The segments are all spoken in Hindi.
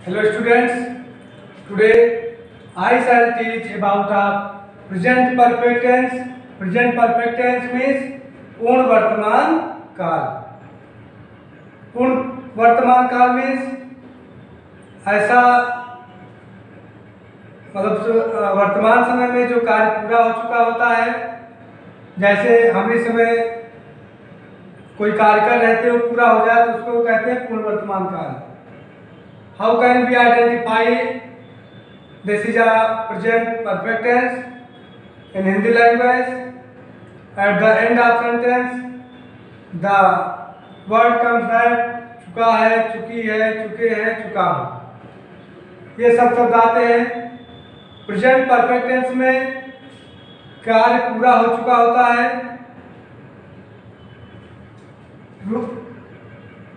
Hello students, today I shall teach about present perfect tense. Present perfect tense means पूर्ण वर्तमान काल. पूर्ण वर्तमान काल means ऐसा मतलब वर्तमान समय में जो कार्य पूरा हो चुका होता है. जैसे हम इस समय कोई कार्य कर रहे थे वो पूरा हो जाए तो उसको कहते हैं पूर्ण वर्तमान काल. How can we identify this is a present perfect tense in Hindi language? At the end of sentence, the word comes that चुका है, चुकी है, चुके हैं, चुका हूँ. ये सब शब्द आते हैं. प्रेजेंट परफेक्ट टेंस में कार्य पूरा हो चुका होता है.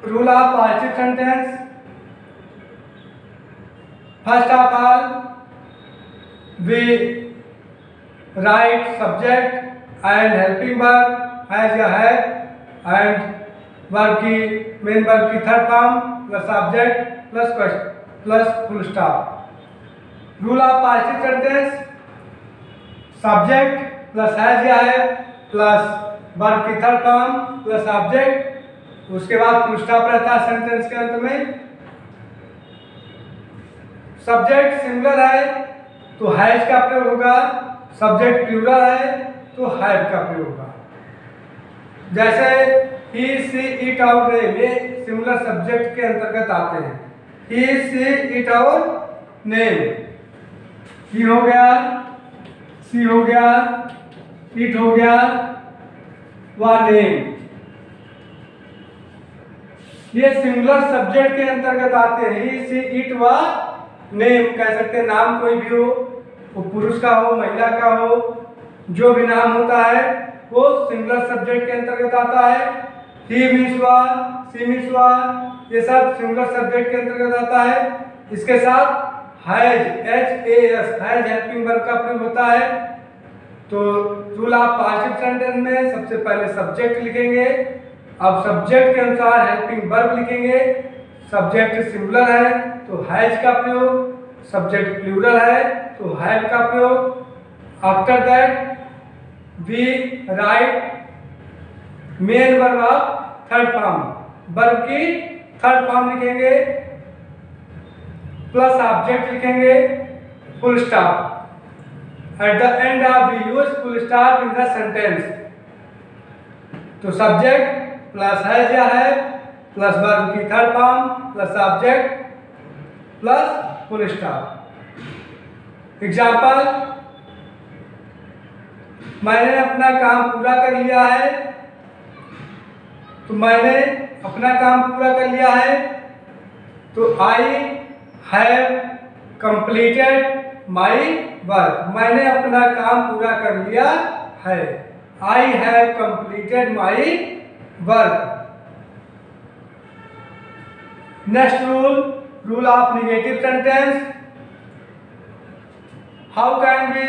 Rule of positive sentence. First of all, we write subject and helping verb as a have and verb की main verb की third form plus subject plus question plus full stop. Rule of positive sentence: subject plus has या है plus verb की third form plus subject, उसके बाद full stop रहता है सेंटेंस के अंत में. सब्जेक्ट सिंगुलर है तो हैज का प्रयोग होगा. सब्जेक्ट प्लूरल है तो हैव का प्रयोग होगा. जैसे ही सी इट आवर नेम, ये सिंगुलर सब्जेक्ट के अंतर्गत आते हैं. ही सी इट आवर नेम. ही हो गया, सी हो गया, इट हो गया, व नेम. ये सिंगुलर सब्जेक्ट के अंतर्गत आते हैं. ही सी इट व नेम कह सकते हैं. नाम कोई भी हो, वो पुरुष का हो, महिला का हो, जो भी नाम होता है वो सिंगुलर सब्जेक्ट के अंतर्गत आता है. ही मीन्स वा, सी मीन्स वा, ये सब सिंगुलर सब्जेक्ट के अंतर्गत आता है. इसके साथ has, H A S, has helping verb का प्रयोग होता है. तो रूल ऑफ पॉजिटिव सेंटेंस में सबसे पहले सब्जेक्ट लिखेंगे. अब सब्जेक्ट के अनुसार हेल्पिंग वर्ब लिखेंगे. सब्जेक्ट सिंगुलर है तो हैज का प्रयोग, सब्जेक्ट प्लूरल है तो हैव का प्रयोग. After that we write main verb of third form. Verb की थर्ड फॉर्म लिखेंगे प्लस ऑब्जेक्ट लिखेंगे, full stop. At the end of we use full stop in the sentence. तो सब्जेक्ट प्लस हैज या है प्लस वर्ब की third form plus object plus full stop. Example: मैंने अपना काम पूरा कर लिया है. तो मैंने अपना काम पूरा कर लिया है तो I have completed my work. मैंने अपना काम पूरा कर लिया है. I have completed my work. Next rule of negative sentence. How can we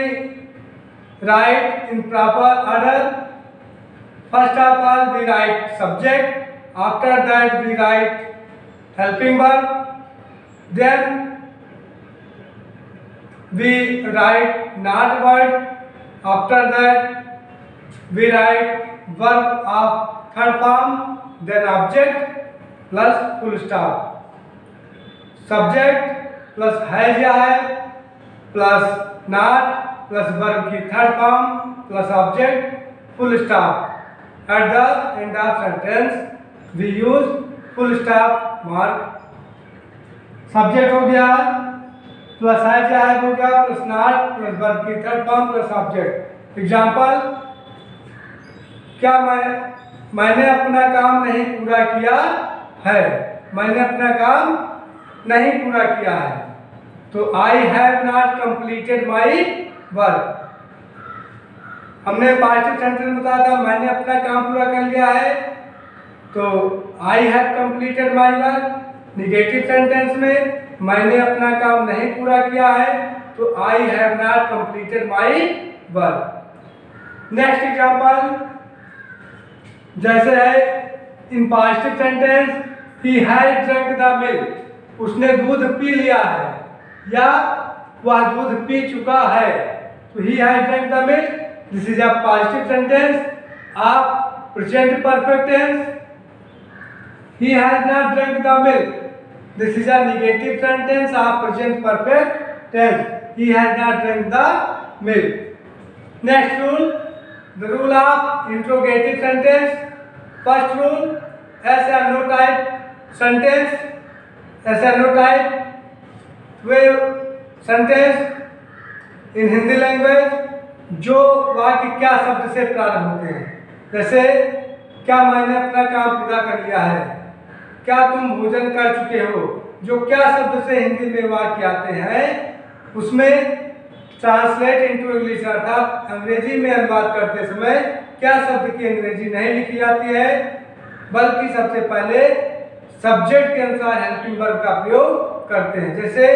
write in proper order? First of all we write subject. After that we write helping verb. Then we write not word. After that we write verb of third form, then object plus full stop. Subject plus has या have plus not plus verb की third form plus object full stop. At the end of sentence we use full stop mark. Subject हो गया प्लस हैज या है हो गया प्लस नॉट प्लस वर्ब की third form plus object. Example: क्या मैंने अपना काम नहीं पूरा किया है. मैंने अपना काम नहीं पूरा किया है तो I have not completed my work. हमने पॉजिटिव सेंटेंस में बताया था मैंने अपना काम पूरा कर लिया है तो I have completed my work. Negative sentence में मैंने अपना काम नहीं पूरा किया है तो I have not completed my work. Next example जैसे है in positive sentence, he has drunk the milk. उसने दूध पी लिया है या वह दूध पी चुका है, तो he has drunk the milk, this is a positive sentence of present perfect tense. He has not drunk the milk, this is a negative sentence of present perfect tense, he has not drunk the milk. Next rule, the rule of interrogative sentence. First rule, yes और नो टाइप सेंटेंस, एस और no type way sentence in Hindi language जो वाक्य क्या शब्द से प्रारंभ होते हैं। जैसे क्या मैंने अपना काम पूरा कर लिया है, क्या तुम भोजन कर चुके हो, जो क्या शब्द से हिंदी में वाक्य आते हैं उसमें ट्रांसलेट इनटू इंग्लिश अर्थात अंग्रेजी में अनुवाद करते समय क्या शब्द की अंग्रेजी नहीं लिखी जाती है, बल्कि सबसे पहले सब्जेक्ट के अनुसार हेल्पिंग वर्ब का प्रयोग करते हैं। जैसे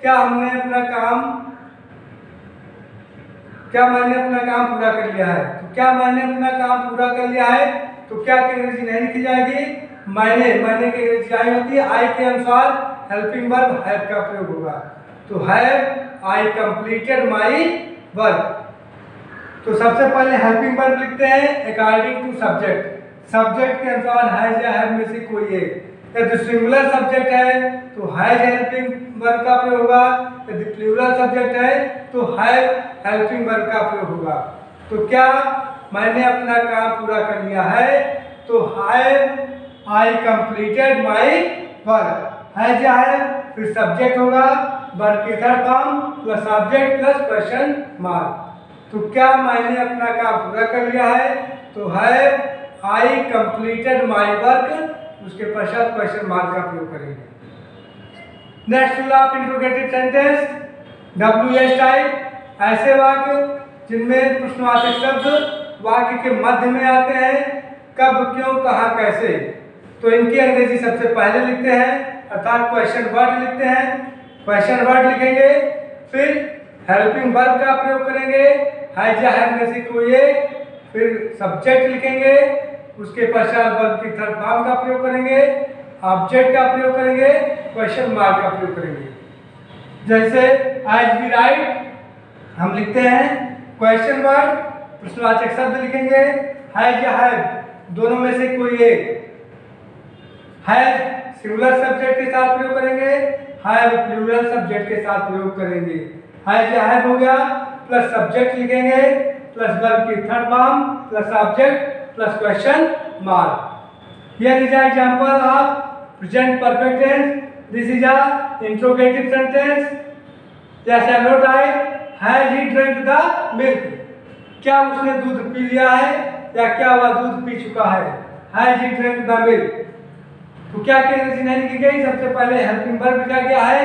क्या मैंने अपना काम पूरा कर लिया है, तो क्या मैंने अपना काम पूरा कर लिया है तो क्या की अंग्रेजी नहीं लिखी जाएगी, मैंने की अंग्रेजी आई होती है, आई के अनुसार हेल्पिंग वर्ब हैव का प्रयोग होगा। तो have I completed my work, तो सबसे पहले हेल्पिंग वर्ब लिखते हैं अकॉर्डिंग टू सब्जेक्ट, सब्जेक्ट के अनुसार हैज या हैव में से कोई एक। यदि सिंगुलर सब्जेक्ट है तो हैज हेल्पिंग वर्ब का प्रयोग होगा, यदि प्लूरल सब्जेक्ट है तो हैव हेल्पिंग वर्ब का प्रयोग होगा। तो क्या मैंने अपना काम पूरा कर लिया है तो have I completed my work, has या हैव फिर सब्जेक्ट होगा, वर्ब की third form plus object plus question mark. तो क्या मैंने अपना काम पूरा कर लिया है तो have I completed my work, उसके पश्चात क्वेश्चन मार्क का प्रयोग करेंगे। Next rule of interrogative sentence, WH type, ऐसे वाक्य जिनमें प्रश्नवाचक शब्द वाक्य के मध्य में आते हैं, कब क्यों कहाँ कैसे, तो इनकी अंग्रेजी सबसे पहले लिखते हैं अर्थात क्वेश्चन वर्ड लिखते हैं, क्वेश्चन वर्ड लिखेंगे, फिर हेल्पिंग वर्ब का प्रयोग करेंगे, हैज या हैव में से कोई एक, फिर सब्जेक्ट लिखेंगे, उसके पश्चात वर्ब की थर्ड फॉर्म का प्रयोग करेंगे, ऑब्जेक्ट का प्रयोग करेंगे, क्वेश्चन मार्क का प्रयोग करेंगे। जैसे आज वी राइट हम लिखते हैं क्वेश्चन वर्ड, प्रश्नवाचक शब्द लिखेंगे, हैज या हैव दोनों में से कोई एक, हैज सिंगुलर सब्जेक्ट के साथ प्रयोग करेंगे, हैव प्लूरल सब्जेक्ट के साथ प्रयोग करेंगे। हैज या हैव हो गया प्लस सब्जेक्ट लिखेंगे प्लस वर्ब की third form plus object plus question mark. Here is an example of present perfect tense, this is a interrogative sentence. Yes or no type, has he drunk the milk, क्या उसने दूध पी लिया है या क्या वह दूध पी चुका है, has he drunk the milk. तो क्या की अंग्रेजी नहीं लिखी गई, सबसे पहले हेल्पिंग वर्ब लिखा गया है,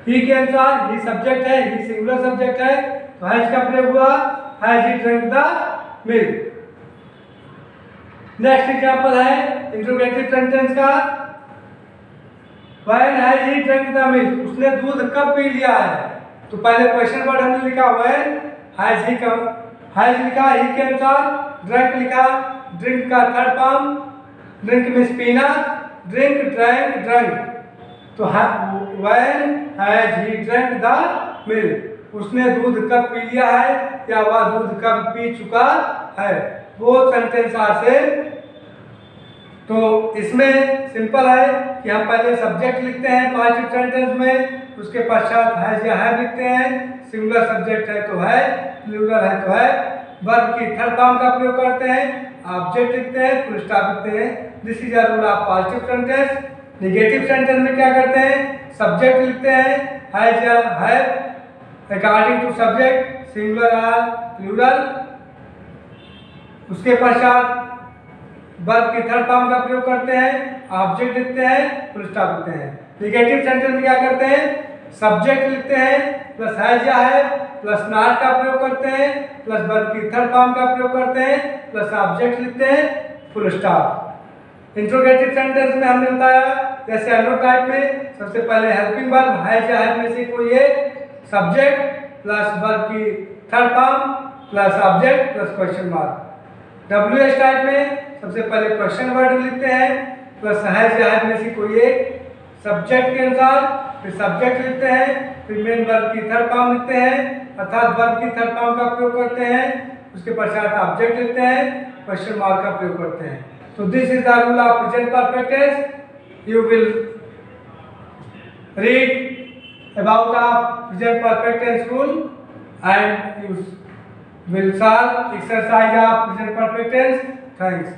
ही के अनुसार, ही सब्जेक्ट है, ही सिंगुलर सब्जेक्ट है तो हैज का प्रयोग हुआ, has he drunk the milk. Next example है इंट्रोगेटिव सेंटेंस का, when has he drunk the milk, उसने दूध कब पी लिया है, तो पहले क्वेश्चन वर्ड हमने लिखा व्हेन, हैज ही का हैज लिखा, ही के अनुसार, ड्रंक लिखा, ड्रिंक का थर्ड फॉर्म, ड्रिंक मींस पीना, ड्रिंक ड्रैंक ड्रंक, तो when has he drunk the milk, उसने दूध कब पी लिया है या वह दूध कब पी चुका है, वो सेंटेंस आर सेम। तो इसमें सिंपल है कि हम पहले सब्जेक्ट लिखते हैं पॉजिटिव सेंटेंस में, उसके पश्चात हैज या हैव लिखते हैं, सिंगुलर सब्जेक्ट है तो है, प्लूरल है तो है, वर्ब की थर्ड फॉर्म का प्रयोग करते हैं, ऑब्जेक्ट लिखते हैं, फुल स्टॉप लिखते हैं। This is a rule of positive sentence. Negative sentence में क्या करते हैं, सब्जेक्ट लिखते हैं हैज या have according to subject, singular और प्लूरल, उसके पश्चात वर्ब की थर्ड फॉर्म का प्रयोग करते हैं, ऑब्जेक्ट लिखते हैं, फुल स्टॉप लिखते हैं। नेगेटिव सेंटेंस में क्या करते हैं, सब्जेक्ट लिखते हैं प्लस हैज या हैव प्लस नॉट का प्रयोग करते हैं प्लस वर्ब की थर्ड फॉर्म का प्रयोग करते हैं प्लस ऑब्जेक्ट लिखते हैं, फुल स्टॉप। इंट्रोगेटिव सेंटेंस में हमने बताया जैसे हेलो टाइप में सबसे पहले हेल्पिंग वर्ब हैज या हैव में से कोई एक, सब्जेक्ट प्लस वर्ब की third form plus object plus question mark. WH type में सबसे पहले क्वेश्चन वर्ड लिखते हैं प्लस हैज या हैव में से कोई एक, सब्जेक्ट के अनुसार फिर सब्जेक्ट लिखते हैं, फिर मेन वर्ब की थर्ड फॉर्म लिखते हैं, अर्थात वर्ब की थर्ड फॉर्म का प्रयोग करते हैं, उसके पश्चात ऑब्जेक्ट लिखते हैं, क्वेश्चन मार्क का प्रयोग करते हैं। तो this is the rule of present perfect tense. You will read about a present perfect tense rule and you will solve exercise of present perfect tense. Thanks.